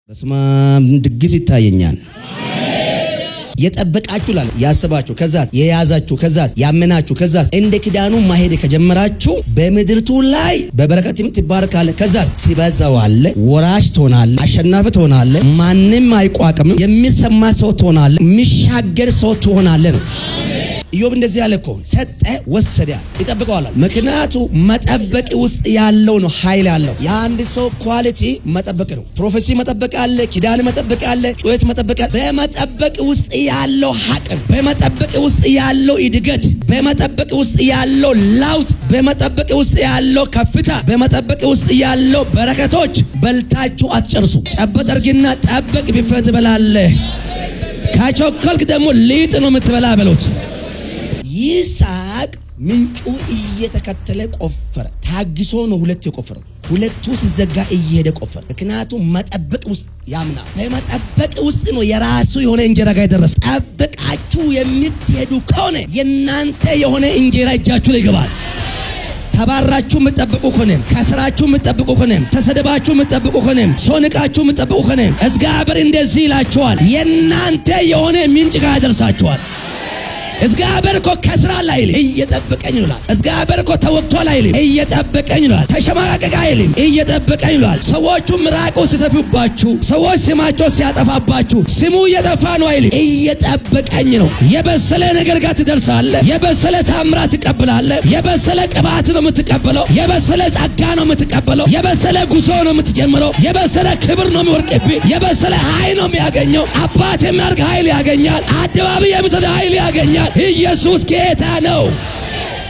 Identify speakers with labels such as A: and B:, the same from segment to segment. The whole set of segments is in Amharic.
A: በስማም ድግስ ይታየኛል የጠበቃችሁ ላል ያስባችሁ ከዛስ የያዛችሁ ከዛስ ያመናችሁ ከዛስ እንደ ኪዳኑ ማሄድ ከጀመራችሁ በመድርቱ ላይ በበረከትም ትባረካለ ከዛስ ሲበዛዋል ወራሽ ትሆናለ አሸናፊ ትሆናለ ማንንም አይቋቀምም የሚሰማ ሰው ትሆናለ የሚሻገር ሰው ትሆናለ ነው ኢዮብ እንደዚህ ያለኮ ሰጠ ወሰደ ይጠብቀዋል ምክንያቱ መጠበቅ ውስጥ ያለው ነው ኃይል ያለው ያንድ ሰው ኳሊቲ መጠበቅ ነው ፕሮፌሲ መጠበቅ አለ ኪዳን መጠበቅ አለ ጩኸት መጠበቅ አለ በመጠበቅ ውስጥ ያለው ሐቅም በመጠበቅ ውስጥ ያለው እድገት በመጠበቅ ውስጥ ያለው ላውት በመጠበቅ ውስጥ ያለው ከፍታ በመጠበቅ ውስጥ ያለው በረከቶች በልታችሁ አትጨርሱ ጨበጠርግና ጠበቅ ቢፈት በላለ ካቾከልክ ደግሞ ሊጥ ነው የምትበላ በሉት ይስሐቅ ምንጩ እየተከተለ ቆፈረ ታግሶ ነው ሁለት የቆፈረ ሁለቱ ሲዘጋ እየሄደ ቆፈረ ምክንያቱም መጠበቅ ውስጥ ያምና በመጠበቅ ውስጥ ነው የራሱ የሆነ እንጀራ ጋር ደረሰ ጠብቃችሁ የምትሄዱ ከሆነ የናንተ የሆነ እንጀራ እጃችሁ ላይ ይገባል ተባራችሁ የምትጠብቁ ከሆነ ከስራችሁ የምትጠብቁ ከሆነ ተሰደባችሁ የምትጠብቁ ከሆነ ሶንቃችሁ የምትጠብቁ ከሆነ እግዚአብሔር እንደዚህ ይላችኋል የናንተ የሆነ ምንጭ ጋር ያደርሳችኋል እግዚአብሔር እኮ ከስራ ላይ እየጠበቀኝ ይላል እግዚአብሔር እኮ ተወጥቷል አይልም እየጠበቀኝ ይላል ተሸማቀቀ አይልም እየጠበቀኝ ይላል ሰዎቹ ምራቆ ሲተፉባችሁ ሰዎች ስማቸው ሲያጠፋባችሁ ስሙ እየጠፋ ነው አይልም እየጠበቀኝ ነው የበሰለ ነገር ጋር ትደርሳለህ የበሰለ ታምራት ትቀበላለህ የበሰለ ቅባት ነው የምትቀበለው የበሰለ ጸጋ ነው የምትቀበለው የበሰለ ጉዞ ነው የምትጀምረው የበሰለ ክብር ነው የሚወርቅብህ የበሰለ ኃይል ነው የሚያገኘው አባት የሚያርግ ኃይል ያገኛል አደባባይ የሚሰጥ ኃይል ያገኛል ኢየሱስ ጌታ ነው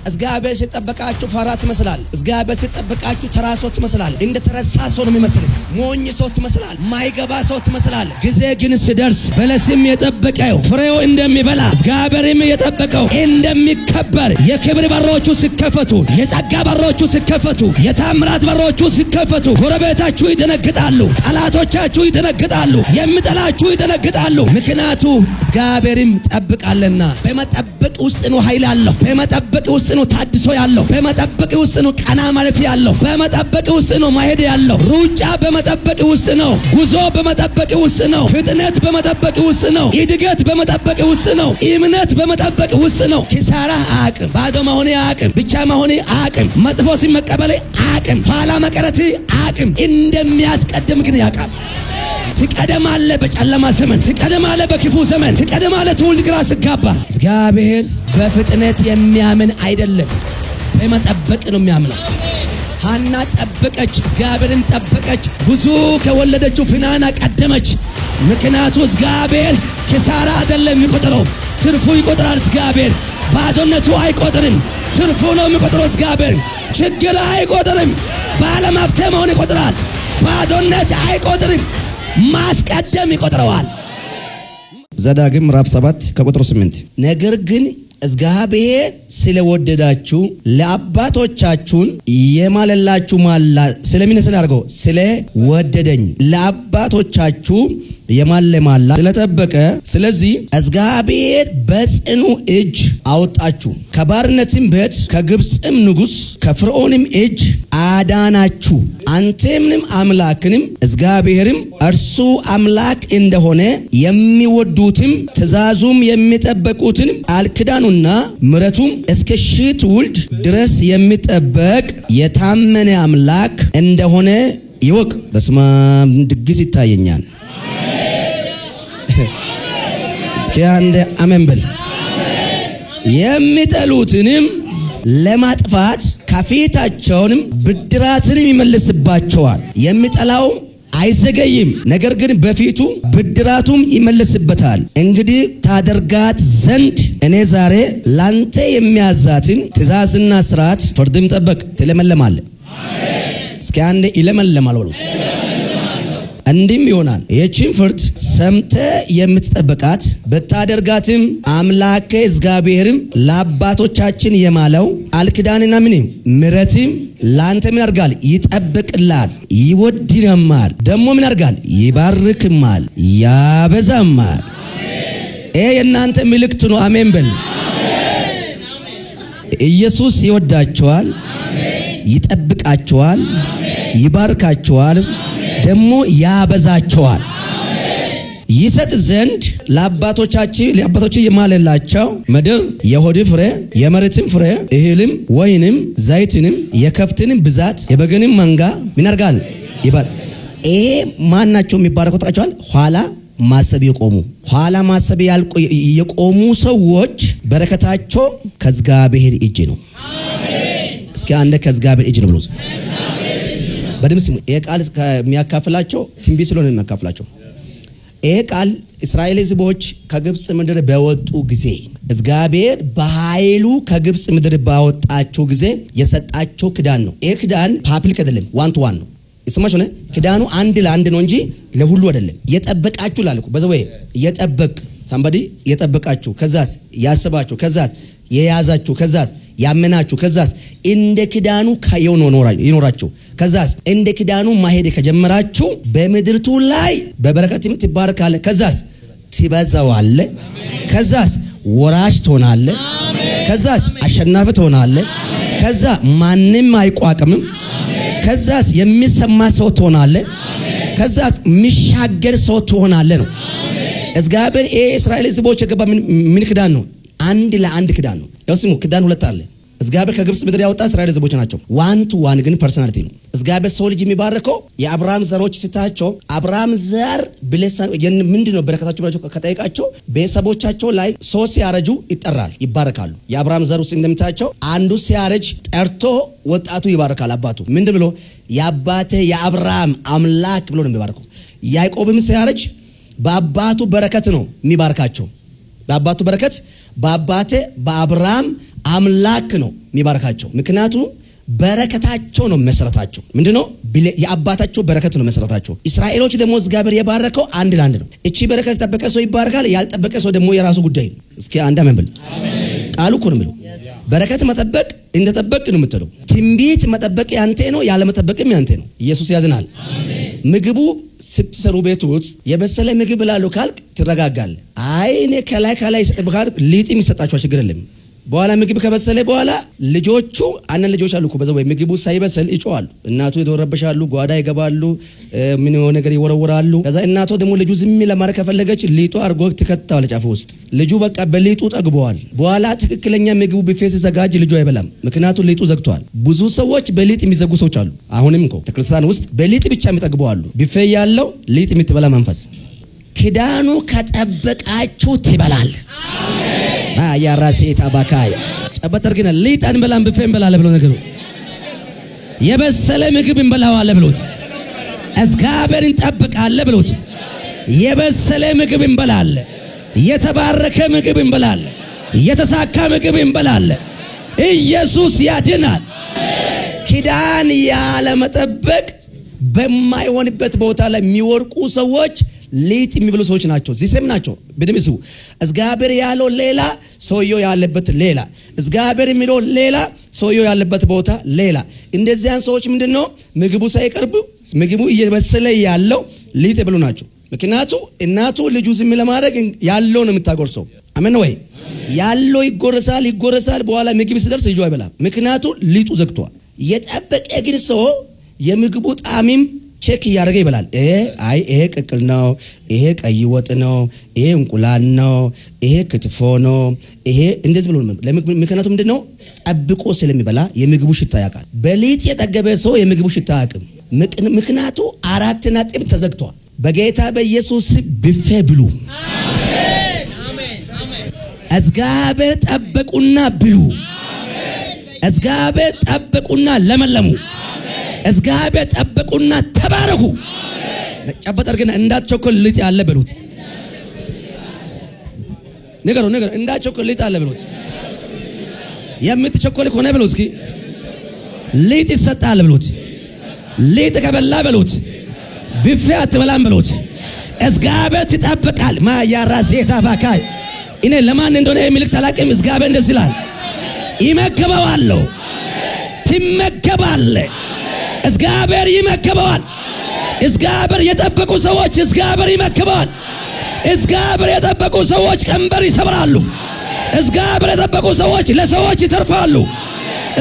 A: እግዚአብሔር ሲጠበቃችሁ ፈራት ይመስላል እግዚአብሔር ሲጠበቃችሁ ተራሶት ይመስላል እንደ ተረሳ ሰው ነው የሚመስል ሞኝ ሰው ይመስላል ማይገባ ሰው ይመስላል ጊዜ ግን ሲደርስ በለስም የጠበቀው ፍሬው እንደሚበላ እግዚአብሔርም የጠበቀው እንደሚከበር የክብር በሮቹ ሲከፈቱ የጸጋ በሮቹ ሲከፈቱ የታምራት በሮቹ ሲከፈቱ ጎረቤታችሁ ይደነግጣሉ ጠላቶቻችሁ ይደነግጣሉ የሚጠላችሁ ይደነግጣሉ ምክንያቱ እግዚአብሔርም ጠብቃለና በመጠበቅ ውስጥ ነው ኃይል አለው በመጠበቅ ውስጥ ነው ታድሶ ያለው በመጠበቅ ውስጥ ነው ቀና ማለት ያለው በመጠበቅ ውስጥ ነው ማሄድ ያለው ሩጫ በመጠበቅ ውስጥ ነው ጉዞ በመጠበቅ ውስጥ ነው ፍጥነት በመጠበቅ ውስጥ ነው እድገት በመጠበቅ ውስጥ ነው እምነት በመጠበቅ ውስጥ ነው ኪሳራ አቅም ባዶ መሆን አቅም ብቻ መሆን አቅም መጥፎ ሲመቀበል አቅም ኋላ መቀረት አቅም እንደሚያስቀድም ግን ያቃል ትቀደማለ በጨለማ ዘመን ትቀደማለ በክፉ ዘመን ትቀደማለ ትውልድ ግራ ሲጋባ እግዚአብሔር በፍጥነት የሚያምን አይደለም በመጠበቅ ነው የሚያምነው ሃና ጠበቀች እግዚአብሔርን ጠበቀች ብዙ ከወለደችው ፍናና ቀደመች ምክንያቱ እግዚአብሔር ኪሳራ አይደለም የሚቆጥረው ትርፉ ይቆጥራል እግዚአብሔር ባዶነቱ አይቆጥርም ትርፉ ነው የሚቆጥረው እግዚአብሔር ችግር አይቆጥርም ባለማፍተ መሆን ይቆጥራል ባዶነት አይቆጥርም ማስቀደም ይቆጥረዋል ዘዳግም ምዕራፍ 7 ከቁጥር 8 ነገር ግን እግዚአብሔር ስለወደዳችሁ ለአባቶቻችሁን የማለላችሁ ማላ ስለምን ስለአርገው ስለወደደኝ ለአባቶቻችሁ የማለማላ ስለተጠበቀ ስለዚህ እግዚአብሔር በጽኑ እጅ አወጣችሁ ከባርነትም ቤት ከግብጽም ንጉስ ከፍርዖንም እጅ አዳናችሁ አንተምንም አምላክንም እግዚአብሔርም እርሱ አምላክ እንደሆነ የሚወዱትም ትእዛዙም የሚጠብቁትን አልክዳኑና ምሕረቱም እስከ ሺህ ትውልድ ድረስ የሚጠበቅ የታመነ አምላክ እንደሆነ ይወቅ በስማም ድግስ ይታየኛል እስኪ አንድ አሜን በል የሚጠሉትንም ለማጥፋት ከፊታቸውንም ብድራትንም ይመልስባቸዋል የሚጠላው አይዘገይም ነገር ግን በፊቱ ብድራቱም ይመልስበታል እንግዲህ ታደርጋት ዘንድ እኔ ዛሬ ላንተ የሚያዛትን ትእዛዝና ሥርዓት ፍርድም ጠበቅ ትለመለማለ እስኪ አንድ ይለመለማል በሉት እንዲም ይሆናል የቺን ፍርድ ሰምተ የምትጠብቃት በታደርጋትም አምላክ እግዚአብሔርም ለአባቶቻችን የማለው አልክዳንና ምሕረትም ላንተ ምን ያርጋል ይጠብቅላል ይወድናማል ደሞ ምን ያርጋል ይባርክማል ያበዛማል የናንተ ምልክት ነው አሜን በል ኢየሱስ ይወዳቸዋል ይጠብቃቸዋል ይባርካቸዋል ደሞ ያበዛቸዋል ይሰጥ ዘንድ ለአባቶች የማለላቸው ምድር የሆድ ፍሬ የመሬትን ፍሬ እህልም ወይንም ዘይትንም የከፍትንም ብዛት የበግንም መንጋ ምን ያርጋል ይባል ይሄ ማናቸው የሚባረከው ታውቃቸዋል ኋላ ማሰብ የቆሙ ሰዎች በረከታቸው ከእግዚአብሔር እጅ ነው አሜን እስኪ አንደ ከእግዚአብሔር እጅ ነው ብሎ በድምጽ የቃል የሚያካፍላቸው ትንቢት ስለሆነ የሚያካፍላቸው ይሄ ቃል እስራኤል ሕዝቦች ከግብጽ ምድር በወጡ ጊዜ እግዚአብሔር በኃይሉ ከግብጽ ምድር ባወጣቸው ጊዜ የሰጣቸው ክዳን ነው ይሄ ክዳን ፓብሊክ አይደለም ዋን ቱ ዋን ነው እስማችሁ ነው ክዳኑ አንድ ለአንድ ነው እንጂ ለሁሉ አይደለም የጠበቃችሁ ላልኩ በዘወይ የጠበቅ somebody የጠበቃችሁ ከዛስ ያስባችሁ ከዛስ የያዛችሁ ከዛስ ያመናችሁ ከዛስ እንደ ክዳኑ ይኖራችሁ ከዛስ እንደ ክዳኑ ማሄድ ከጀመራችሁ በምድርቱ ላይ በበረከት ትባረካለህ ከዛስ ትበዛዋለህ ከዛስ ወራሽ ትሆናለህ ከዛስ አሸናፊ ትሆናለህ ከዛ ማንንም አይቋቅምም ከዛስ የሚሰማ ሰው ትሆናለህ ከዛስ የሚሻገር ሰው ትሆናለህ ነው እግዚአብሔር እስራኤል ሕዝቦች የገባ ምን ክዳን ነው አንድ ለአንድ ክዳን ነው ያውስሙ ክዳን ሁለት አለ እግዚአብሔር ከግብጽ ምድር ያወጣ እስራኤል ሕዝቦች ናቸው ዋን ቱ ዋን ግን ፐርሰናሊቲ ነው እግዚአብሔር ሰው ልጅ የሚባረከው የአብርሃም ዘሮች ስታቸው አብርሃም ዘር ብለሳ ምንድነው በረከታቸው ብላቸው ከጠይቃቸው ቤተሰቦቻቸው ላይ ሰው ሲያረጁ ይጠራል ይባረካሉ የአብርሃም ዘር ውስጥ እንደምታቸው አንዱ ሲያረጅ ጠርቶ ወጣቱ ይባረካል አባቱ ምንድን ብሎ ያባቴ የአብርሃም አምላክ ብሎ ነው የሚባረከው ያዕቆብም ሲያረጅ በአባቱ በረከት ነው የሚባርካቸው በአባቱ በረከት በአባቴ በአብርሃም አምላክ ነው የሚባርካቸው ምክንያቱ በረከታቸው ነው መሰረታቸው ምንድነው የአባታቸው በረከት ነው መሰረታቸው እስራኤሎች ደግሞ እግዚአብሔር የባረከው አንድ ለአንድ ነው እቺ በረከት ተጠበቀ ሰው ይባርካል ያልጠበቀ ሰው ደግሞ የራሱ ጉዳይ ነው እስኪ አንድ አሜን በል ቃሉ እኮ ነው የሚለው በረከት መጠበቅ እንደተጠበቅ ነው የምትለው ትንቢት መጠበቅ ያንተ ነው ያለ መጠበቅም ያንተ ነው ኢየሱስ ያድናል አሜን ምግቡ ስትሰሩ ቤት ውስጥ የበሰለ ምግብ ላለው ካልክ ትረጋጋለህ አይ እኔ ከላይ ይሰጥብካል ሊጥም ይሰጣቸው ችግር የለም በኋላ ምግብ ከበሰለ በኋላ ልጆቹ አነን ልጆች አሉ እኮ በዛው ምግቡ ሳይበሰል ይጮዋሉ እናቱ ይዶረበሻሉ ጓዳ ይገባሉ ምን የሆነ ነገር ይወረወራሉ ከዛ እናቱ ደግሞ ልጁ ዝም ለማረክ ከፈለገች ሊጡ አርጎ ትከታለች አፍ ውስጥ ልጁ በቃ በሊጡ ጠግቧል በኋላ ትክክለኛ ምግቡ ቢፌስ ዘጋጅ ልጁ አይበላም ምክንያቱ ሊጡ ዘግቷል ብዙ ሰዎች በሊጥ የሚዘጉ ሰዎች አሉ አሁንም እኮ ተክርስቲያን ውስጥ በሊጥ ብቻ የሚጠግቧሉ ቢፌ ያለው ሊጥ የምትበላ መንፈስ ክዳኑ ከጠበቃችሁ ትበላል አሜን ያ ራሴታ ባካይ ጨበጠርግና ሊጣን በላም ብፌን በላለ ብሎ ነገሩ የበሰለ ምግብ እንበላዋለ ብሎት እግዚአብሔርን ጠብቃለ ብሎት የበሰለ ምግብ እንበላለ የተባረከ ምግብ እንበላለ የተሳካ ምግብ እንበላለ ኢየሱስ ያድናል ኪዳን ያለ መጠበቅ በማይሆንበት ቦታ ላይ የሚወርቁ ሰዎች ሊጥ የሚብሉ ሰዎች ናቸው ዚስም ናቸው በደምሱ እግዚአብሔር ያለው ሌላ ሰውየው ያለበት ሌላ እግዚአብሔር የሚለው ሌላ ሰውየው ያለበት ቦታ ሌላ እንደዚያን ሰዎች ምንድነው ምግቡ ሳይቀርብ ምግቡ እየበሰለ ያለው ሊጥ ይብሉ ናቸው ምክንያቱ እናቱ ልጁ ዝም ለማድረግ ያለው ነው የምታጎርሰው አሜን ወይ ያለው ይጎረሳል በኋላ ምግብ ሲደርስ ልጁ አይበላም ምክንያቱ ሊጡ ዘግቷል የጠበቀ ግን ሰው የምግቡ ጣዕም ቼክ ያደረገ ይበላል አይ ይሄ ቅቅል ነው ይሄ ቀይ ወጥ ነው ይሄ እንቁላል ነው ይሄ ክትፎ ነው ይሄ እንደዚህ ብሎ ምክንያቱም ምንድነው ጠብቆ ስለሚበላ የምግቡ ሽታ ያውቃል በሊጥ የጠገበ ሰው የምግቡ ሽታ ያውቅም ምክንያቱ አራት ነጥብ ተዘግቷል በጌታ በኢየሱስ ብፌ ብሉ አሜን አሜን እግዚአብሔር ጠበቁና ብሉ አሜን እግዚአብሔር ጠበቁና ለመለሙ እግዚአብሔር ጠበቁና ተባረኩ አሜን ጨበጠርግና እንዳትቸኮል ሊጥ ያለ በሉት ነገር እንዳትቸኮል ሊጥ ያለ በሉት የምትቸኮል ከሆነ በሉት እስኪ ሊጥ ይሰጣል በሉት ሊጥ ከበላ በሉት ብፌ አትበላም በሉት እግዚአብሔር ትጠብቃል ማያራሴታ ባካይ እኔ ለማን እንደሆነ የሚልክ ተላቀም እግዚአብሔር እንደዚህ ይላል ይመገበዋል ትመገባለህ እግዚአብሔር ይመገበዋል እግዚአብሔር የጠበቁ ሰዎች እግዚአብሔር ይመገበዋል እግዚአብሔር የጠበቁ ሰዎች ቀንበር ይሰብራሉ እግዚአብሔር የጠበቁ ሰዎች ለሰዎች ይተርፋሉ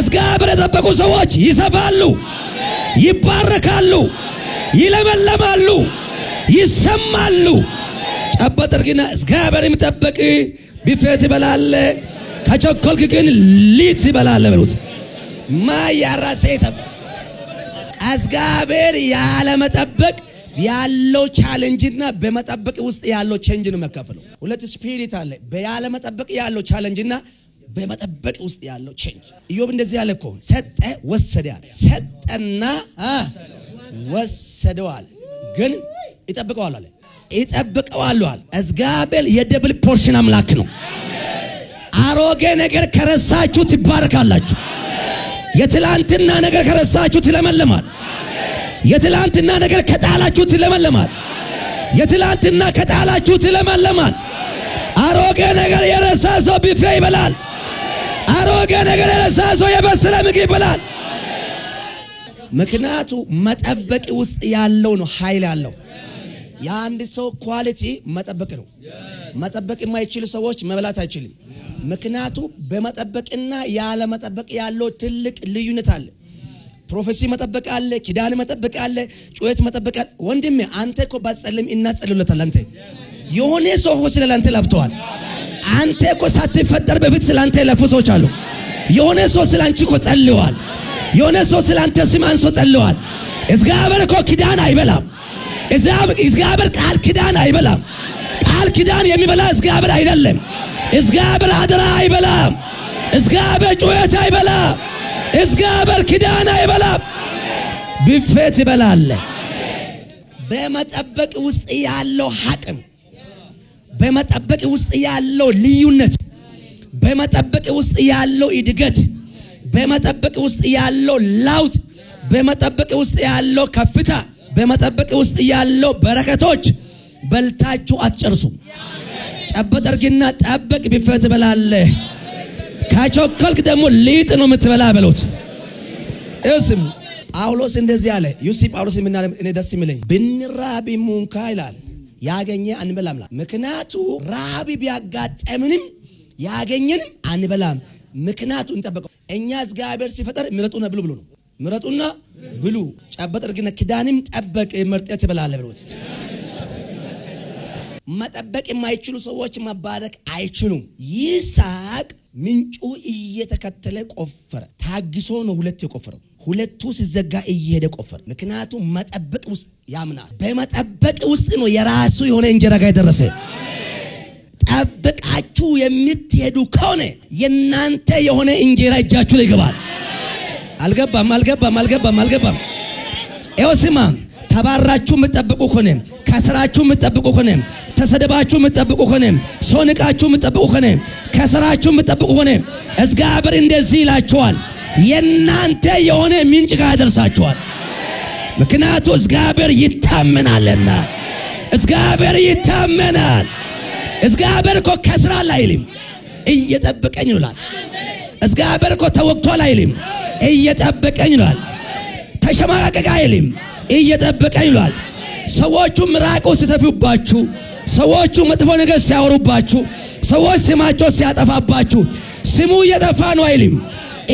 A: እግዚአብሔር የጠበቁ ሰዎች ይሰፋሉ ይባረካሉ ይለመለማሉ ይሰማሉ ጨበጠርግና እግዚአብሔር የሚጠብቅ ቢፌት ይበላል ከቸኮልክ ግን ሊጥ ይበላል በሉት ማያራሴታ እግዚአብሔር ያለ መጠበቅ ያለው ቻሌንጅና በመጠበቅ ውስጥ ያለው ቼንጅ ነው መካፈለው ሁለት ስፒሪት አለ በያለ መጠበቅ ያለው ቻሌንጅና በመጠበቅ ውስጥ ያለው ቼንጅ ኢዮብ እንደዚህ ያለኮ ሰጠ ወሰደ ሰጠና ወሰደዋል ግን ይጠብቀዋል አለ ይጠብቀዋል እግዚአብሔር የደብል ፖርሽን አምላክ ነው አሮጌ ነገር ከረሳችሁ ትባረካላችሁ የትላንትና ነገር ከረሳችሁ ትለመለማል የትላንትና ነገር ከጣላችሁ ትለመለማል የትላንትና ከጣላችሁ ትለመለማል አሮጌ ነገር የረሳ ሰው ቢፌ ይበላል አሮጌ ነገር የረሳ ሰው የበሰለ ምግብ ይበላል ምክንያቱ መጠበቅ ውስጥ ያለው ነው ኃይል ያለው የአንድ ሰው ኳሊቲ መጠበቅ ነው መጠበቅ የማይችሉ ሰዎች መብላት አይችልም ምክንያቱ በመጠበቅና ያለ መጠበቅ ያለው ትልቅ ልዩነት አለ ፕሮፌሲ መጠበቅ አለ ኪዳን መጠበቅ አለ ጩኸት መጠበቅ አለ ወንድሜ አንተ እኮ ባጸልም እናጸልዩለታል አንተ የሆነ ሰው ስለላንተ ለፍተዋል አንተ እኮ ሳትፈጠር በፊት ስላንተ ለፍሶች አሉ የሆነ ሰው ስላንቺ እኮ ጸልዋል የሆነ ሰው ስላንተ ስማን ሰው ጸልዋል እግዚአብሔር እኮ ኪዳን አይበላም እግዚአብሔር ቃል ኪዳን አይበላም ቃል ኪዳን የሚበላ እግዚአብሔር አይደለም እግዚአብሔር አደራ አይበላም እግዚአብሔር ጩኸት አይበላም እግዚአብሔር ኪዳን አይበላም ቢፌት ይበላል በመጠበቅ ውስጥ ያለው ሐቅም በመጠበቅ ውስጥ ያለው ልዩነት በመጠበቅ ውስጥ ያለው እድገት በመጠበቅ ውስጥ ያለው ለውጥ በመጠበቅ ውስጥ ያለው ከፍታ በመጠበቅ ውስጥ ያለው በረከቶች በልታችሁ አትጨርሱ ጨበጠርግና ጠበቅ ቢፌት ይበላል ካቾከልክ ደግሞ ሊጥ ነው የምትበላ በሉት እስም ጳውሎስ እንደዚህ አለ ዩሲ ጳውሎስ ምን አለ እኔ ደስ ይመለኝ ብንራብ ሙንካ ይላል ያገኘ አንበላም ምክንያቱ ራብ ቢያጋጠምንም ያገኘንም አንበላም ምክንያቱ እንጠበቀው እኛ እግዚአብሔር ሲፈጠር ምረጡና ብሉ ብሎ ነው ምረጡና ብሉ ጨበጠርግና ኪዳንም ጠበቅ መርጠት ይበላል በሉት መጠበቅ የማይችሉ ሰዎች መባረክ አይችሉም ይስሐቅ ምንጩ እየተከተለ ቆፈረ ታግሶ ነው ሁለት የቆፈረው ሁለቱ ሲዘጋ እየሄደ ቆፈረ ምክንያቱም መጠበቅ ውስጥ ያምናል በመጠበቅ ውስጥ ነው የራሱ የሆነ እንጀራ ጋር ደረሰ ጠብቃችሁ የምትሄዱ ከሆነ የናንተ የሆነ እንጀራ እጃችሁ ላይ ይገባል አልገባም ኤውስማ ተባራችሁ የምትጠብቁ ከሆነ ከስራችሁ የምትጠብቁ ከሆነ ተሰደባችሁ የምትጠብቁ ከሆነ ሶንቃችሁ የምትጠብቁ ከሆነ ከስራችሁ የምትጠብቁ ከሆነ እግዚአብሔር እንደዚህ ይላችኋል የናንተ የሆነ ምንጭ ጋር ያደርሳችኋል ምክንያቱ እግዚአብሔር ይታመናልና እግዚአብሔር ይታመናል እግዚአብሔር እኮ ከስራ ላይ አይልም እየጠበቀኝ ይላል እግዚአብሔር እኮ ተወቅቷል አይልም እየጠበቀኝ ይላል ተሸማቀቀ አይልም እየጠበቀኝ ይላል ሰዎቹ ምራቆ ሲተፉባችሁ ሰዎቹ መጥፎ ነገር ሲያወሩባችሁ ሰዎች ስማቸው ሲያጠፋባችሁ ስሙ እየጠፋ ነው አይልም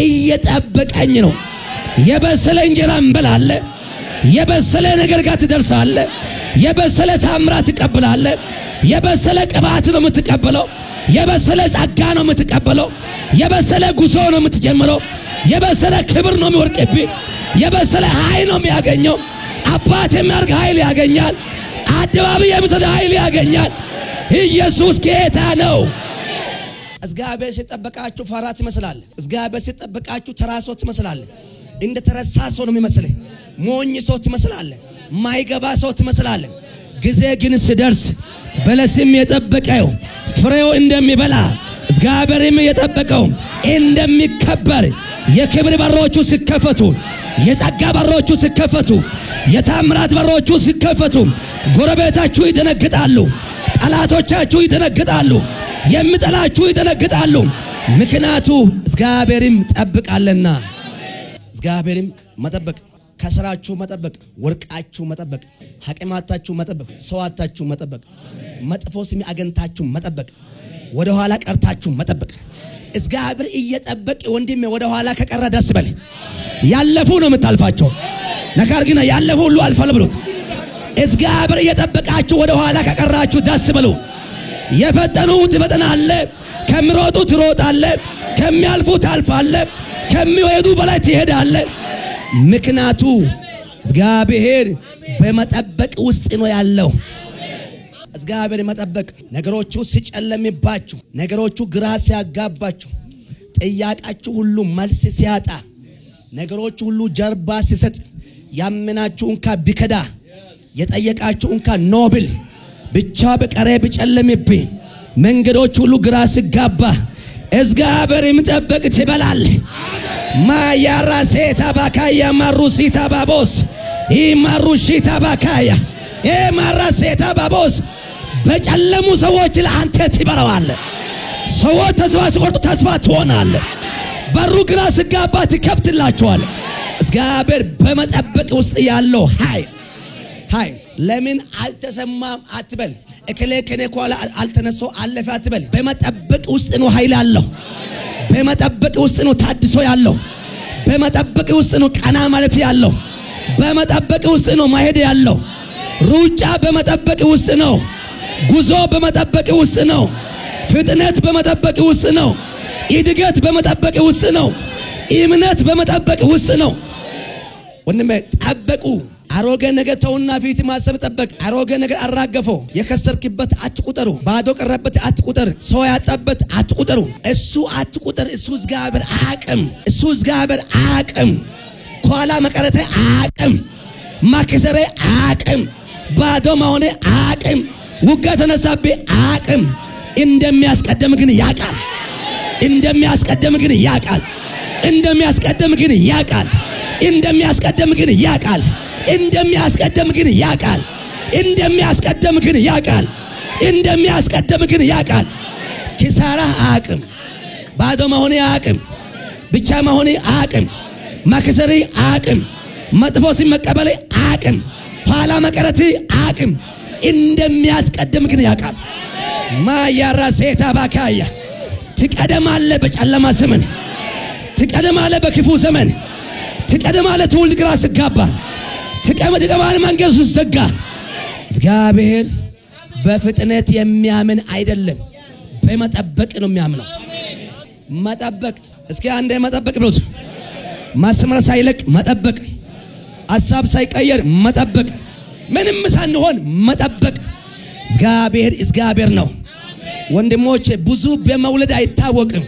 A: እየጠበቀኝ ነው የበሰለ እንጀራ እንበላለ የበሰለ ነገር ጋር ትደርሳለ የበሰለ ታምራት ትቀበላለ የበሰለ ቅባት ነው የምትቀበለው የበሰለ ጸጋ ነው የምትቀበለው የበሰለ ጉዞ ነው የምትጀምረው የበሰለ ክብር ነው የሚወርቅብህ የበሰለ ኃይል ነው የሚያገኘው አባት የሚያርግ ኃይል ያገኛል አደባባይ የሚሰጥ ኃይል ያገኛል ኢየሱስ ጌታ ነው እግዚአብሔር ሲጠበቃችሁ ፈራት ይመስላል እግዚአብሔር ሲጠበቃችሁ ተራሶት ይመስላል እንደ ተረሳ ሰው ነው የሚመስልህ ሞኝ ሰው ትመስላለህ ማይገባ ሰው ትመስላለህ ጊዜ ግን ሲደርስ በለስም የጠበቀው ፍሬው እንደሚበላ እግዚአብሔርም የጠበቀው እንደሚከበር የክብር በሮቹ ሲከፈቱ የጸጋ በሮቹ ሲከፈቱ የታምራት በሮቹ ሲከፈቱ ጎረቤታችሁ ይደነግጣሉ ጠላቶቻችሁ ይደነግጣሉ የሚጠላችሁ ይደነግጣሉ ምክንያቱ እግዚአብሔርም ጠብቃለና እግዚአብሔርም መጠበቅ ከስራችሁ መጠበቅ ወርቃችሁ መጠበቅ ሐቂማታችሁ መጠበቅ ሰዋታችሁ መጠበቅ መጥፎ ስም አገንታችሁ መጠበቅ ወደ ኋላ ቀርታችሁ መጠበቅ እግዚአብሔር እየጠበቀ ወንድሜ ወደ ኋላ ከቀረ ደስ በል ያለፉ ነው የምታልፋቸው ነገር ግን ያለፉ ሁሉ አልፈል ብሎት እግዚአብሔር እየጠበቃችሁ ወደ ኋላ ከቀራችሁ ደስ በሉ። የፈጠኑ ትፈጥናለ፣ ከሚሮጡ ትሮጣለ፣ ከሚያልፉ ታልፋለ፣ ከሚሄዱ በላይ ትሄዳለ። ምክንያቱ እግዚአብሔር በመጠበቅ ውስጥ ነው ያለው። እግዚአብሔር መጠበቅ ነገሮቹ ሲጨለምባችሁ፣ ነገሮቹ ግራ ሲያጋባችሁ፣ ጥያቄያችሁ ሁሉ መልስ ሲያጣ፣ ነገሮቹ ሁሉ ጀርባ ሲሰጥ፣ ያመናችሁ እንካ ቢከዳ፣ የጠየቃችሁ እንካ ኖብል ብቻ በቀረ ቢጨለምብኝ፣ መንገዶች ሁሉ ግራ ሲጋባ እግዚአብሔር የሚጠብቅ ትበላል። ማያራሴታ ባካያ ማሩሲታ ባቦስ ኢማሩሺታ ባካያ ማራሴታ ባቦስ በጨለሙ ሰዎች ለአንተ ትበራዋለህ። ሰዎች ተስፋ ሲቆርጡ ተስፋ ትሆናለህ። በሩ ግራ ሲጋባ ትከፍትላቸዋለህ። እግዚአብሔር በመጠበቅ ውስጥ ያለው ሃይ ለምን አልተሰማም አትበል። እከሌ ከኔ ኋላ አልተነሶ አለፈ አትበል። በመጠበቅ ውስጥ ነው ኃይል ያለው። በመጠበቅ ውስጥ ነው ታድሶ ያለው። በመጠበቅ ውስጥ ነው ቀና ማለት ያለው። በመጠበቅ ውስጥ ነው ማሄድ ያለው። ሩጫ በመጠበቅ ውስጥ ነው። ጉዞ በመጠበቅ ውስጥ ነው። ፍጥነት በመጠበቅ ውስጥ ነው። እድገት በመጠበቅ ውስጥ ነው። እምነት በመጠበቅ ውስጥ ነው። ወንድሜ ጠበቁ። አሮጌ ነገር ተውና ፊት ማሰብ ጠበቅ። አሮጌ ነገር አራገፈው። የከሰርክበት አትቁጠሩ። ባዶ ቀረበት አትቁጠር። ሰው ያጣበት አትቁጠሩ። እሱ አትቁጠር። እሱ እግዚአብሔር አቅም፣ እሱ እግዚአብሔር አቅም፣ ኋላ መቀረተ አቅም፣ ማከሰረ አቅም፣ ባዶ መሆነ አቅም፣ ውጋ ተነሳበ አቅም። እንደሚያስቀደም ግን ያቃል። እንደሚያስቀደም ግን ያቃል። እንደሚያስቀደም ግን ያቃል። እንደሚያስቀደም ግን ያቃል። እንደሚያስቀደም ግን ያቃል። እንደሚያስቀደም ግን ያቃል። እንደሚያስቀደም ግን ያቃል። ኪሳራ አቅም፣ ባዶ መሆኔ አቅም፣ ብቻ መሆኔ አቅም፣ ማክሰሪ አቅም፣ መጥፎ ሲመቀበል አቅም፣ ኋላ መቀረት አቅም። እንደሚያስቀደም ግን ያቃል። ማያራሴታ ባካያ ትቀደማለ። በጨለማ ዘመን ትቀደማለ። በክፉ ዘመን ትቀደማለ። ትውልድ ግራ ሲጋባ ትቀደማለ። መንገድ ሲዘጋ እግዚአብሔር በፍጥነት የሚያምን አይደለም፣ በመጠበቅ ነው የሚያምነው። መጠበቅ እስኪ አንዴ መጠበቅ ብሎት ማስመር ሳይለቅ መጠበቅ፣ ሐሳብ ሳይቀየር መጠበቅ፣ ምንም ሳንሆን መጠበቅ። እግዚአብሔር ነው። ወንድሞቼ ብዙ በመውለድ አይታወቅም።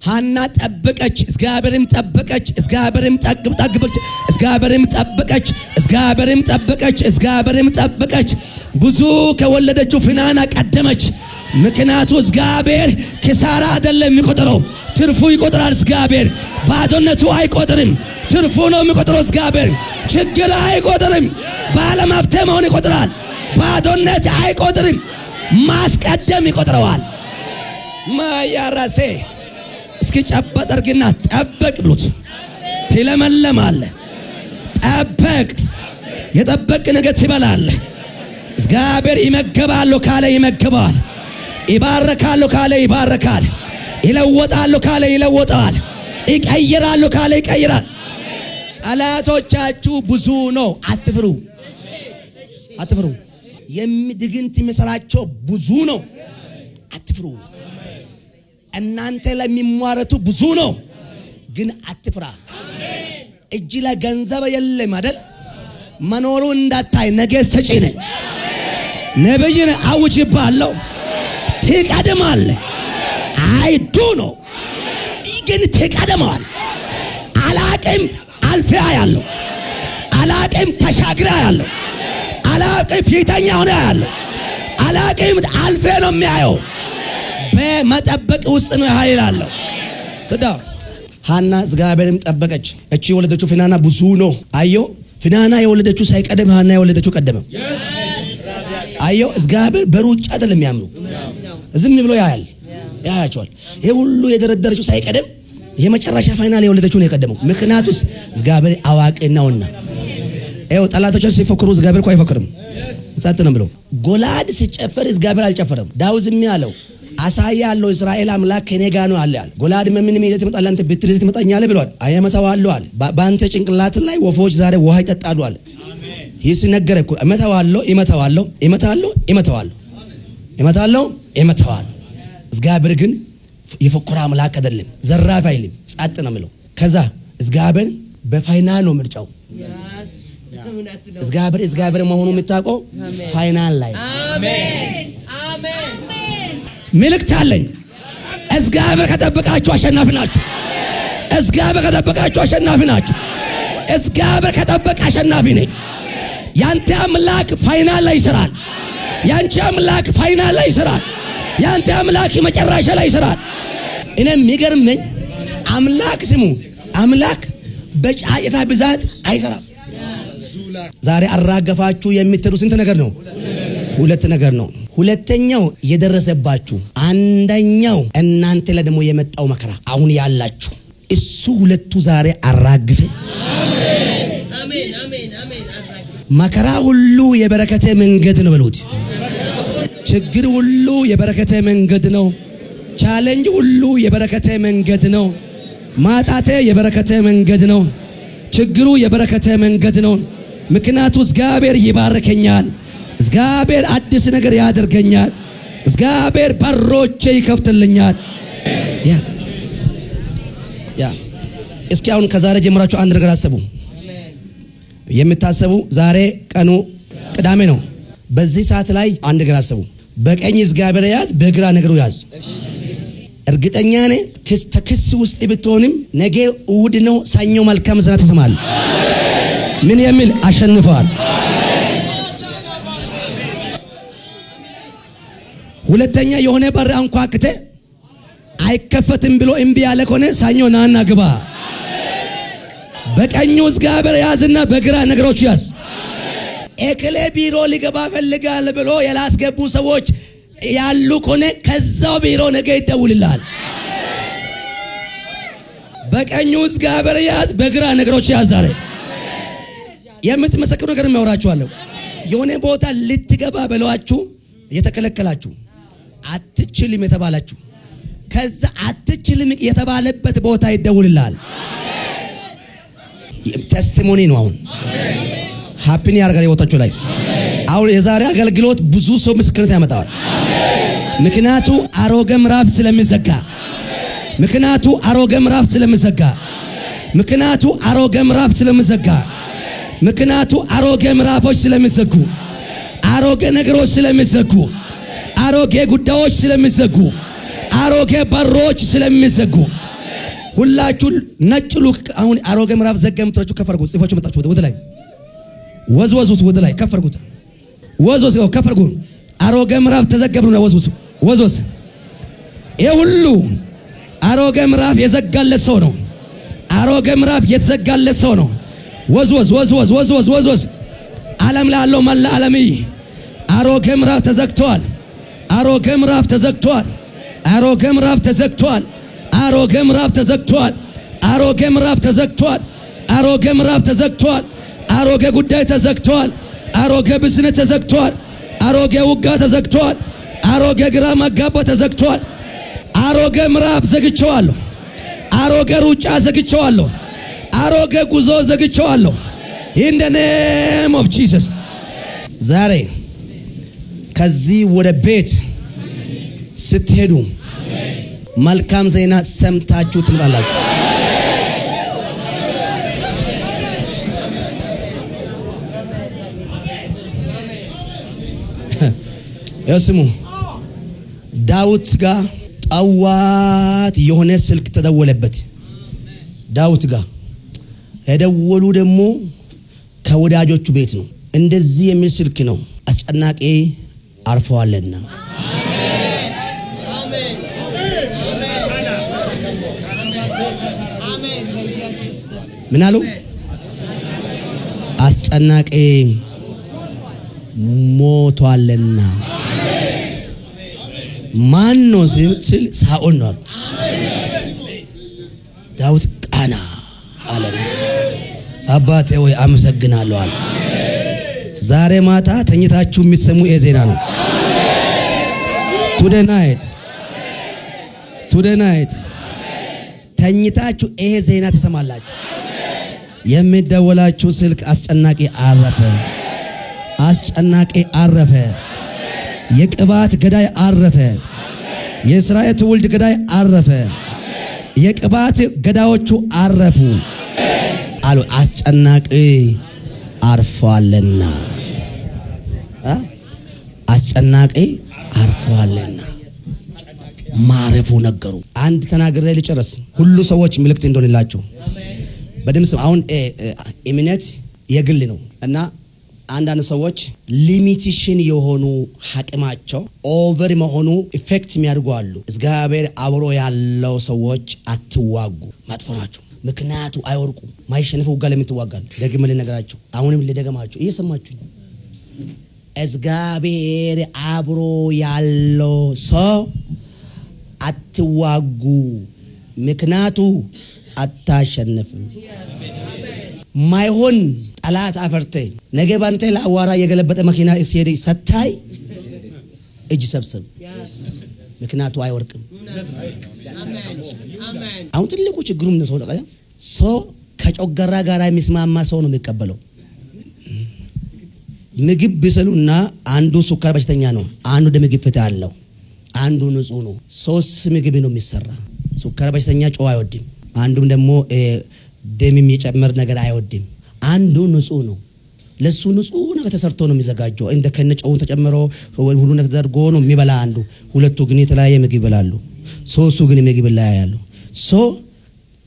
A: ሐና ጠበቀች፣ እግዚአብሔርም ጠበቀች። እግዚአብሔርም ጠበቀች፣ እግዚአብሔርም ጠበቀች፣ እግዚአብሔርም ጠበቀች፣ እግዚአብሔርም ጠበቀች። ብዙ ከወለደችው ፍናና ቀደመች። ምክንያቱ እግዚአብሔር ኪሳራ አይደለም የሚቆጥረው፣ ትርፉ ይቆጥራል። እግዚአብሔር ባዶነቱ አይቆጥርም፣ ትርፉ ነው የሚቆጥረው። እግዚአብሔር ችግር አይቆጥርም፣ ባለመብት መሆን ይቆጥራል። ባዶነት አይቆጥርም፣ ማስቀደም ይቆጥረዋል። ማያራሴ እስኪ ጨበጥ አድርግና ጠበቅ ብሉት። ትለመለማለህ። ጠበቅ። የጠበቅ ነገር ትበላለህ። እግዚአብሔር ይመገባለሁ ካለ ይመገባል። ይባረካለሁ ካለ ይባረካል። ይለወጣለሁ ካለ ይለወጣል። ይቀይራለሁ ካለ ይቀይራል። ጠላቶቻችሁ ብዙ ነው፣ አትፍሩ፣ አትፍሩ። የሚድግንት የሚሰራቸው ብዙ ነው፣ አትፍሩ። እናንተ ለሚሟረቱ ብዙ ነው፣ ግን አትፍራ። እጅ ላይ ገንዘብ የለም አይደል? መኖሩ እንዳታይ ነገ ሰጪ ነህ። ነብይ ነህ፣ አውጅብሃለሁ። ትቀድማለህ። አይዱ ነው ግን ትቀድማለህ። አላቅም አልፈያ ያለው፣ አላቅም ተሻግራ ያለው፣ አላቅም ፊተኛ ሆነ ያለው፣ አላቅም አልፈ ነው የሚያየው። በመጠበቅ ውስጥ ነው ኃይል አለው። ስዳ ሐና እግዚአብሔርም ጠበቀች። እቺ የወለደችው ፍናና ብዙ ነው። አዮ ፍናና የወለደችው ሳይቀደም ሐና የወለደችው ቀደመ። አዮ እግዚአብሔር በሩጫ አይደለም የሚያምነው፣ ዝም ብሎ ያያቸዋል። ይሄ ሁሉ የደረደረችው ሳይቀደም የመጨረሻ ፋይናል የወለደችው ነው የቀደመው። ምክንያቱስ እግዚአብሔር አዋቂ ነውና። ይሄው ጠላቶቻቸው ሲፈክሩ እግዚአብሔር እኮ አይፈክርም፣ ጸጥ ነው ብሎ። ጎላድ ሲጨፈር እግዚአብሔር አልጨፈረም። ዳዊት ዝም ያለው አሳያለሁ እስራኤል አምላክ ከኔ ጋር ነው አለ። ጎላድ ምን ይዘት ይመጣል አንተ ብትል ይመጣኛል ብሏል። አየመታው አለ። በአንተ ጭንቅላት ላይ ወፎች ዛሬ ውሃ ይጠጣሉ አለ። ይስነገረኩ እመታዋለሁ እመታዋለሁ እመታዋለሁ እመታዋለሁ እመታዋለሁ እመታዋለሁ እግዚአብሔር ግን የፈኮራ አምላክ አይደለም ዘራፍ አይልም ጻጥ ነው የሚለው ከዛ እግዚአብሔር በፋይናል ነው ምርጫው እግዚአብሔር መሆኑ የምታውቀው ፋይናል ላይ አሜን አሜን መልእክት አለኝ እግዚአብሔር ከጠበቃችሁ አሸናፊ ናችሁ እግዚአብሔር ከጠበቃችሁ አሸናፊ ናችሁ እግዚአብሔር ከጠበቀ አሸናፊ ነኝ ያንተ አምላክ ፋይናል ላይ ይሰራል ያንቺ አምላክ ፋይናል ላይ ይሰራል ያንተ አምላክ መጨረሻ ላይ ይሰራል እኔ የሚገርመኝ አምላክ ስሙ አምላክ በጫጫታ ብዛት አይሰራም ዛሬ አራገፋችሁ የምትሉ ስንት ነገር ነው ሁለት ነገር ነው ሁለተኛው የደረሰባችሁ አንደኛው እናንተ ላይ ደግሞ የመጣው መከራ አሁን ያላችሁ እሱ ሁለቱ ዛሬ አራግፈ አሜን አሜን አሜን መከራ ሁሉ የበረከተ መንገድ ነው በሉት ችግር ሁሉ የበረከተ መንገድ ነው ቻሌንጅ ሁሉ የበረከተ መንገድ ነው ማጣቴ የበረከተ መንገድ ነው ችግሩ የበረከተ መንገድ ነው ምክንያቱ እግዚአብሔር ይባርከኛል እግዚአብሔር አዲስ ነገር ያደርገኛል እግዚአብሔር በሮቼ ይከፍትልኛል ያ እስኪ አሁን ከዛሬ ጀምራችሁ አንድ ነገር አስቡ የምታስቡ ዛሬ ቀኑ ቅዳሜ ነው በዚህ ሰዓት ላይ አንድ ነገር አስቡ በቀኝ እግዚአብሔር ያዝ በግራ ነገሩ ያዝ እርግጠኛ ነኝ ክስ ውስጥ ብትሆንም ነገ እሁድ ነው ሰኞ መልካም ዜና ትሰማለህ ምን የሚል አሸንፈዋል ሁለተኛ የሆነ በር አንኳክተ አይከፈትም ብሎ እምቢ ያለ ከሆነ ሰኞ ናና ግባ በቀኙ እግዚአብሔር ያዝና በግራ ነገሮች ያዝ ኤክሌ ቢሮ ሊገባ ፈልጋል ብሎ ያላስገቡ ሰዎች ያሉ ከሆነ ከዛው ቢሮ ነገ ይደውልልሃል በቀኙ እግዚአብሔር ያዝ በግራ ነገሮች ያዝ ዛሬ የምትመሰክሩ ነገር የሚያወራችኋለሁ የሆነ ቦታ ልትገባ ብለዋችሁ የተከለከላችሁ አትችልም የተባላችሁ ከዛ አትችልም የተባለበት ቦታ ይደውልልሃል ቴስቲሞኒ ነው አሁን ሃፒን ያርጋል የወጣችሁ ላይ አሁን የዛሬ አገልግሎት ብዙ ሰው ምስክርነት ያመጣዋል ምክንያቱ አሮጌ ምዕራፍ ስለሚዘጋ ምክንያቱ አሮጌ ምዕራፍ ስለሚዘጋ ምክንያቱ አሮጌ ምዕራፍ ስለሚዘጋ ምክንያቱ አሮጌ ምዕራፎች ስለሚዘጉ አሮጌ ነገሮች ስለሚዘጉ አሮጌ ጉዳዮች ስለሚዘጉ አሮጌ በሮች ስለሚዘጉ ሁላችሁ ነጭ ሉክ አሁን አሮጌ ምዕራፍ ዘገምትራችሁ ከፈርጉ ጽፎች መጣችሁ ወደ ላይ ወዝወዙት ወደ ላይ ከፈርጉት ወዝወዝ ከፈርጉ አሮጌ ምዕራፍ ተዘገብሩና ወዝወዝ ይሄ ሁሉ አሮጌ ምዕራፍ የዘጋለት ሰው ነው አሮጌ ምዕራፍ የተዘጋለት ሰው ነው ወዝወዝ ዓለም ላይ ያለው መላ ዓለም አሮጌ ምዕራፍ ተዘግቷል አሮጌ ምዕራፍ ተዘግቷል አሮጌ ምዕራፍ ተዘግቷል አሮጌ ምዕራፍ ተዘግቷል አሮጌ ምዕራፍ ተዘግቷል አሮጌ ምዕራፍ ተዘግቷል አሮጌ ጉዳይ ተዘግቷል አሮጌ ቢዝነስ ተዘግቷል አሮጌ ውጋ ተዘግቷል አሮጌ ግራ ማጋባት ተዘግቷል አሮጌ ምዕራፍ ዘግቼዋለሁ አሮጌ ሩጫ ዘግቼዋለሁ አሮጌ ጉዞ ዘግቼዋለሁ in the name of Jesus ዛሬ ከዚህ ወደ ቤት ስትሄዱ መልካም ዜና ሰምታችሁ ትመጣላችሁ ያስሙ ዳዊት ጋር ጠዋት የሆነ ስልክ ተደወለበት ዳዊት ጋር የደወሉ ደግሞ ከወዳጆቹ ቤት ነው እንደዚህ የሚል ስልክ ነው አስጨናቂ አርፈዋልና አሜን አሜን ምን አሉ አስጨናቂ ሞቷልና ማን ነው ሲል ሳኦል ነው ዳዊት ቃና አለ አባቴ ወይ አመሰግናለሁ አለ ዛሬ ማታ ተኝታችሁ የሚሰሙ የዜና ነው today night ተኝታችሁ ይሄ ዜና ተሰማላችሁ የሚደወላችሁ ስልክ አስጨናቂ አረፈ አስጨናቂ አረፈ። የቅባት ገዳይ አረፈ። የእስራኤል ትውልድ ገዳይ አረፈ። የቅባት ገዳዮቹ አረፉ አሉ። አስጨናቂ አርፏልና አስጨናቂ አርፏልና ማረፉ ነገሩ። አንድ ተናግሬ ልጨርስ። ሁሉ ሰዎች ምልክት እንደሆነላችሁ በደምስ አሁን እምነት የግል ነው እና አንዳንድ ሰዎች ሊሚቴሽን የሆኑ ሐቅማቸው ኦቨር መሆኑ ኢፌክት የሚያደርጉ አሉ። እግዚአብሔር አብሮ ያለው ሰዎች አትዋጉ፣ መጥፎ ናቸው። ምክንያቱ አይወርቁ ማይሸነፉ ጋር ለምትዋጋሉ። ደግመን ልነግራችሁ፣ አሁንም ልደገማችሁ፣ እየሰማችሁኝ። እግዚአብሔር አብሮ ያለው ሰው አትዋጉ፣ ምክንያቱ አታሸነፍም። ማይሆን ጠላት አፈርተ ነገ ባንተ ለአዋራ የገለበጠ መኪና ሲሄድ ሰታይ እጅ ሰብስብ፣ ምክንያቱ አይወርቅም። አሁን ትልቁ ችግሩ ምን ነው? ሰው ከጮገራ ጋር የሚስማማ ሰው ነው የሚቀበለው። ምግብ ቢሰሉና አንዱ ሱካር በሽተኛ ነው፣ አንዱ ደም ግፊት አለው፣ አንዱ ንጹህ ነው። ሶስት ምግብ ነው የሚሰራ። ሱካር በሽተኛ ጨው አይወድም፣ አንዱም ደግሞ ደም የሚጨምር ነገር አይወድም። አንዱ ንጹህ ነው፣ ለሱ ንጹህ ነገር ተሰርቶ ነው የሚዘጋጀው። እንደ ከነጨው ተጨምሮ ሁሉ ነገር ተደርጎ ነው የሚበላ አንዱ። ሁለቱ ግን የተለያየ ምግብ ይበላሉ፣ ሶስቱ ግን ምግብ ይለያያሉ።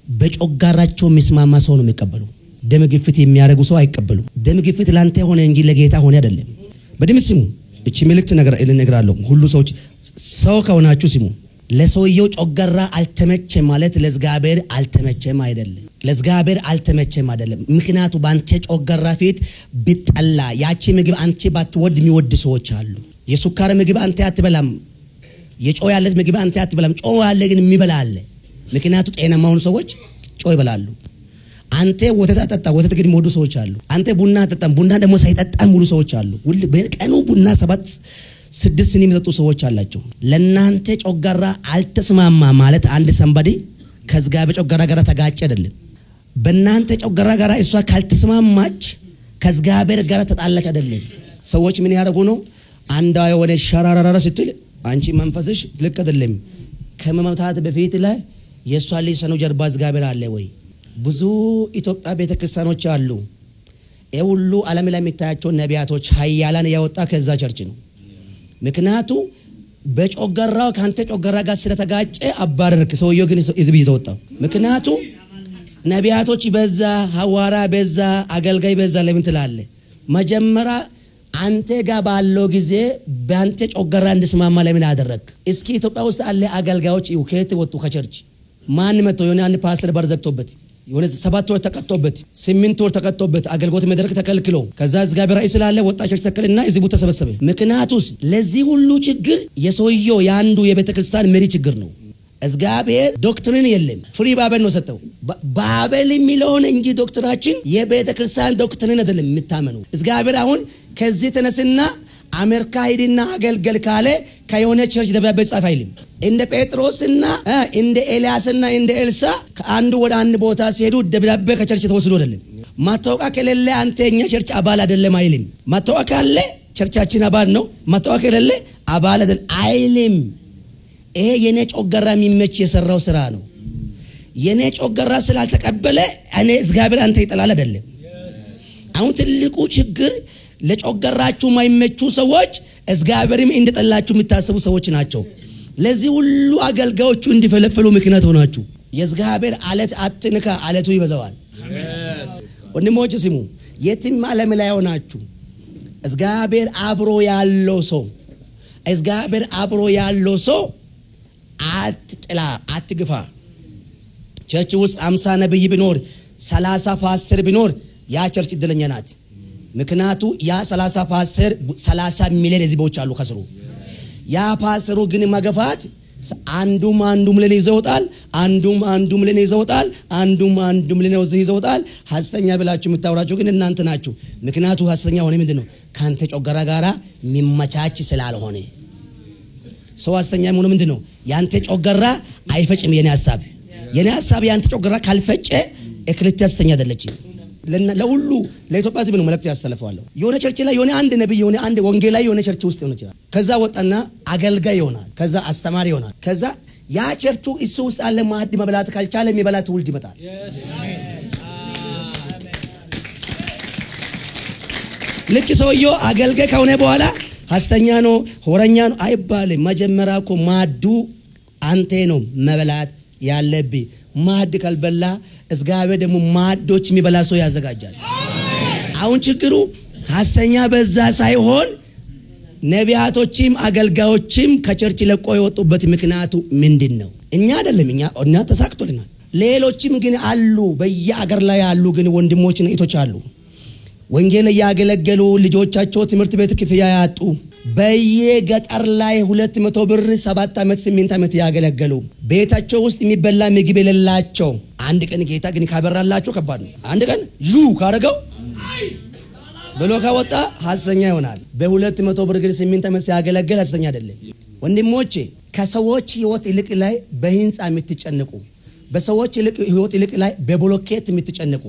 A: በጮጋራቸው የሚስማማ ሰው ነው የሚቀበሉ። ደም ግፊት የሚያረጉ ሰው አይቀበሉ። ደም ግፊት ላንተ ሆነ እንጂ ለጌታ ሆነ አይደለም። በደም ስሙ። እቺ መልእክት ነገር እነግራለሁ። ሁሉ ሰዎች ሰው ከሆናችሁ ስሙ። ለሰውየው ጮጋራ አልተመቸም ማለት ለእግዚአብሔር አልተመቸም አይደለም። ለእግዚአብሔር አልተመቸም አይደለም። ምክንያቱ ባንተ ጮጋራ ፊት ቢጠላ ያቺ ምግብ አንቺ ባትወድ የሚወድ ሰዎች አሉ። የሱካር ምግብ አንተ አትበላም፣ የጨው ያለ ምግብ አንተ አትበላም። ጨው ያለ ግን የሚበላ አለ። ምክንያቱ ጤናማ ሆኑ ሰዎች ጨው ይበላሉ። አንተ ወተት አጠጣ፣ ወተት ግን የሚወዱ ሰዎች አሉ። አንተ ቡና አጠጣ፣ ቡና ደግሞ ሳይጠጣ ሙሉ ሰዎች አሉ። ሁሉ በቀኑ ቡና 7-6 ሲኒ የሚጠጡ ሰዎች አላቸው። ለናንተ ጮጋራ አልተስማማ ማለት አንድ ሰንበዲ ከእግዚአብሔር ጮጋራ ጋር ተጋጨ አይደለም። በእናንተ ጮጋራ ጋር እሷ ካልተስማማች ከእግዚአብሔር ጋር ተጣላች አይደለም። ሰዎች ምን ያደርጉ ነው? አንዷ የሆነ ሸራራራ ስትል አንቺ መንፈስሽ ልክ አይደለም። ከመምታት በፊት ላይ የሷ ልጅ ሰኖ ጀርባ እግዚአብሔር አለ ወይ? ብዙ ኢትዮጵያ ቤተክርስቲያኖች አሉ። ሁሉ ዓለም ላይ የሚታያቸው ነቢያቶች ኃያላን ያወጣ ከዛ ቸርች ነው። ምክንያቱ በጮጋራው ካንተ ጮጋራ ጋር ስለተጋጨ አባረርክ። ሰውየው ግን ህዝብ ይዘውጣ። ምክንያቱ ነቢያቶች በዛ፣ ሐዋራ በዛ፣ አገልጋይ በዛ ለምን ትላለህ? መጀመሪያ አንተ ጋር ባለው ጊዜ በአንተ ጮጋራ እንድስማማ ለምን አደረክ? እስኪ ኢትዮጵያ ውስጥ አለ አገልጋዮች ከየት ወጡ? ከቸርች ማን መጥቶ የሆነ አንድ ፓስተር በር ዘግቶበት የሆነ 7 ወር ተቀጥቶበት 8 ወር ተቀጥቶበት አገልግሎት መድረክ ተከልክሎ ከዛ እግዚአብሔር ራእይ ስላለ ወጣ ቸርች ተከልና ህዝቡ ተሰበሰበ። ምክንያቱስ ለዚህ ሁሉ ችግር የሰውየው ያንዱ የቤተክርስቲያን መሪ ችግር ነው። እግዚአብሔር ዶክትሪን የለም፣ ፍሪ ባበል ነው ሰጠው። ባበል የሚለውን እንጂ ዶክትራችን የቤተክርስቲያን ዶክትሪን አይደለም የምታመኑ። እግዚአብሔር አሁን ከዚህ ተነስና አሜሪካ ሄድና አገልግል ካለ ከየሆነ ቸርች ደብዳቤ ጻፍ አይልም። እንደ ጴጥሮስና እንደ ኤልያስና እንደ ኤልሳ ከአንዱ ወደ አንድ ቦታ ሲሄዱ ደብዳቤ ከቸርች ተወስዶ አይደለም። ማታወቂያ ከሌለ አንተ የኛ ቸርች አባል አይደለም አይልም። ማታወቂያ ካለ ቸርቻችን አባል ነው፣ ማታወቂያ ከሌለ አባል አይደለም አይልም። ይሄ የኔ ጮጋራ የሚመች የሰራው ስራ ነው። የኔ ጮጋራ ስላልተቀበለ እኔ እግዚአብሔር አንተ ይጠላል አይደለም። አሁን ትልቁ ችግር ለጮጋራችሁ ማይመቹ ሰዎች እግዚአብሔርም እንደጠላችሁ የምታስቡ ሰዎች ናቸው። ለዚህ ሁሉ አገልጋዮቹ እንዲፈለፈሉ ምክንያት ሆናችሁ። የእግዚአብሔር አለት አትንካ፣ አለቱ ይበዛዋል። ወንድሞች ስሙ። የትም ዓለም ላይ ሆናችሁ እግዚአብሔር አብሮ ያለው ሰው እግዚአብሔር አብሮ ያለው ሰው አትጥላ፣ አትግፋ። ቸርች ውስጥ 50 ነብይ ቢኖር 30 ፓስተር ቢኖር ያ ቸርች እድለኛ ናት። ምክንያቱ ያ 30 ፓስተር 30 ሚሊዮን ህዝቦች አሉ ከስሩ። ያ ፓስተሩ ግን ማገፋት አንዱም ለኔ ይዘውጣል፣ አንዱም ለኔ ይዘውጣል፣ አንዱም ለኔ ይዘውጣል። ሐሰተኛ ብላችሁ የምታወራችሁ ግን እናንተ ናችሁ። ምክንያቱ ሐሰተኛ ሆነ ምንድነው? ካንተ ጮጋራ ጋራ የሚመቻች ስላልሆነ። ሰው ሐሰተኛ ሆነ ምንድነው? ያንተ ጮጋራ አይፈጭም። የኔ ሐሳብ ያንተ ጮጋራ ካልፈጨ እክልት ሐሰተኛ አይደለችም። ለሁሉ ለኢትዮጵያ ሕዝብ ነው መልእክት ያስተላልፋለሁ። የሆነ ቸርች ላይ የሆነ አንድ ነብይ የሆነ አንድ ወንጌላዊ የሆነ ቸርች ውስጥ ሆነ ይችላል። ከዛ ወጣና አገልጋይ ይሆናል። ከዛ አስተማሪ ይሆናል። ከዛ ያ ቸርቹ እሱ ውስጥ አለ ማዕድ መብላት ካልቻለ የሚበላ ትውልድ ይመጣል። ልክ ሰውየው አገልጋይ ከሆነ በኋላ ሐሰተኛ ነው ሆረኛ ነው አይባልም። መጀመሪያ እኮ ማዕዱ አንተ ነው መብላት ያለብህ። ማዕድ ካልበላ እግዚአብሔር ደግሞ ማዕዶች የሚበላ ሰው ያዘጋጃል። አሁን ችግሩ ሐሰተኛ በዛ ሳይሆን ነቢያቶችም አገልጋዮችም ከቸርች ለቆ የወጡበት ምክንያቱ ምንድነው? እኛ አይደለም እኛ ተሳክቶልናል። ሌሎችም ግን አሉ በየአገር ላይ ያሉ ግን ወንድሞችና እህቶች አሉ ወንጌል ያገለገሉ ልጆቻቸው ትምህርት ቤት ክፍያ ያጡ በየገጠር ላይ 200 ብር 7 አመት 8 አመት ያገለገሉ ቤታቸው ውስጥ የሚበላ ምግብ የሌላቸው አንድ ቀን ጌታ ግን ካበራላቸው ከባድ ነው። አንድ ቀን ካረገው ብሎ ካወጣ ሐሰተኛ ይሆናል። በ200 ብር ግን 8 አመት ሲያገለግል ሐሰተኛ አይደለም። ወንድሞቼ ከሰዎች ህይወት ይልቅ ላይ በህንጻ የምትጨነቁ በሰዎች ህይወት ይልቅ ላይ በብሎኬት የምትጨነቁ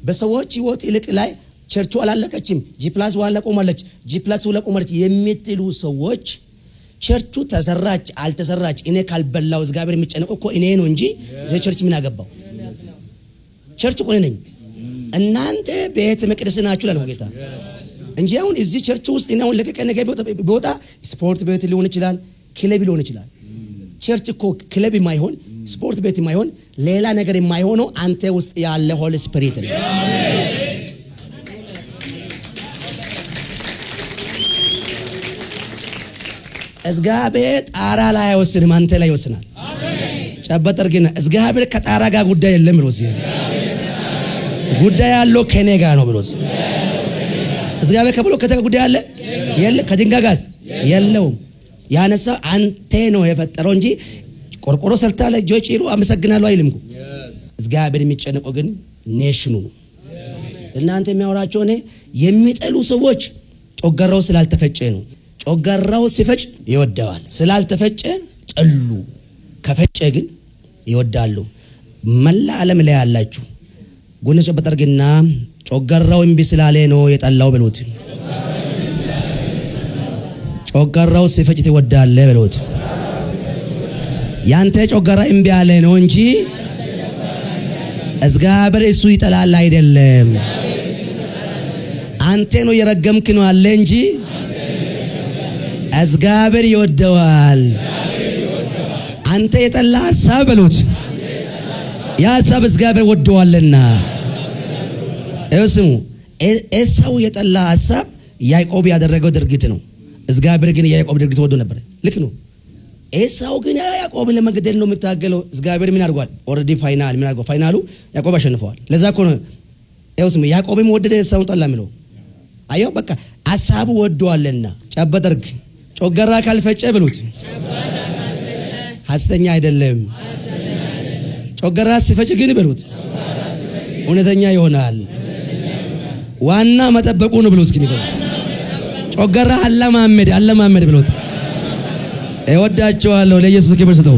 A: በሰዎች ህይወት ይልቅ ላይ ቸርቹ አላለቀችም G+1 ቆማለች G+2 ቆማለች የሚጥሉ ሰዎች ቸርቹ ተሰራች አልተሰራች እኔ ካልበላው እግዚአብሔር የሚጨነቀው እኮ እኔ ነው እንጂ ቸርች ምን አገባው? ቸርቹ እኮ ነኝ እናንተ ቤተ መቅደስ ናችሁ ላለው ጌታ እንጂ አሁን እዚህ ቸርች ውስጥ እኔ አሁን ለቀቀ ነገ ቦታ ስፖርት ቤት ሊሆን ይችላል ክለብ ሊሆን ይችላል። ቸርች እኮ ክለብ የማይሆን ስፖርት ቤት የማይሆን ሌላ ነገር የማይሆነው አንተ ውስጥ ያለ ሆሊ ስፒሪት ነው። እግዚአብሔር ጣራ ላይ አይወስንም አንተ ላይ ይወስናል። አሜን። ጨበጠር ግን እግዚአብሔር ከጣራ ጋር ጉዳይ የለም ብሎስ ጉዳይ ያለው ከኔ ጋር ነው ብሎስ እግዚአብሔር ከብሎ ከተጋ ጉዳይ አለ የለ ከድንጋይ ጋር የለውም። ያነሳ አንተ ነው የፈጠረው እንጂ ቆርቆሮ ሰርታ ለጆች ይሉ አመሰግናለሁ አይልም። እግዚአብሔር የሚጨነቀው ግን ኔሽኑ ነው። እናንተ የሚያወራቸው ነው የሚጠሉ ሰዎች ጮጋራው ስላልተፈጨ ነው። ጮጋራው ሲፈጭ ይወዳዋል ስላልተፈጨ ጠሉ ከፈጨ ግን ይወዳሉ። መላ ዓለም ላይ ያላችሁ ጎነሰ በጠርግና ጮጋራው እምቢ ስላለ ነው የጠላው ብሎት ጮጋራው ሲፈጭ ይወዳል ብሎት ያንተ ጮጋራ እምቢ ያለ ነው እንጂ እግዚአብሔር እሱ ይጠላል አይደለም። አንተ ነው የረገምክ ነው አለ እንጂ እግዚአብሔር ይወደዋል። አንተ የጠላ ሐሳብ ብሎት ያ ሐሳብ እግዚአብሔር ወደዋልና እሱም ኤሳው የጠላ ሐሳብ ያዕቆብ ያደረገው ድርጊት ነው። እግዚአብሔር ግን ያዕቆብ ድርጊት ወዶ ነበር። ልክ ነው። ኤሳው ግን ያዕቆብ ለመግደል ነው የምታገለው። እግዚአብሔር ምን አድርጓል? ኦሬዲ ፋይናል ምን አድርጓል? ፋይናሉ ያዕቆብ አሸንፈዋል። ለዛ እኮ ነው እሱም ያዕቆብም ወደደ ኤሳውን ጠላ የሚለው አየው። በቃ ሐሳቡ ወደዋልና ጨበጠርግ ጮጋራ ካልፈጨ ብሉት ሐሰተኛ አይደለም። ጮጋራ ሲፈጭ ግን ብሉት እውነተኛ ይሆናል። ዋና መጠበቁ ነው ብሉት ግን ይበል ጮጋራ አለማመድ ብሉት። እወዳቸዋለሁ። ለኢየሱስ ክብር ስጠው።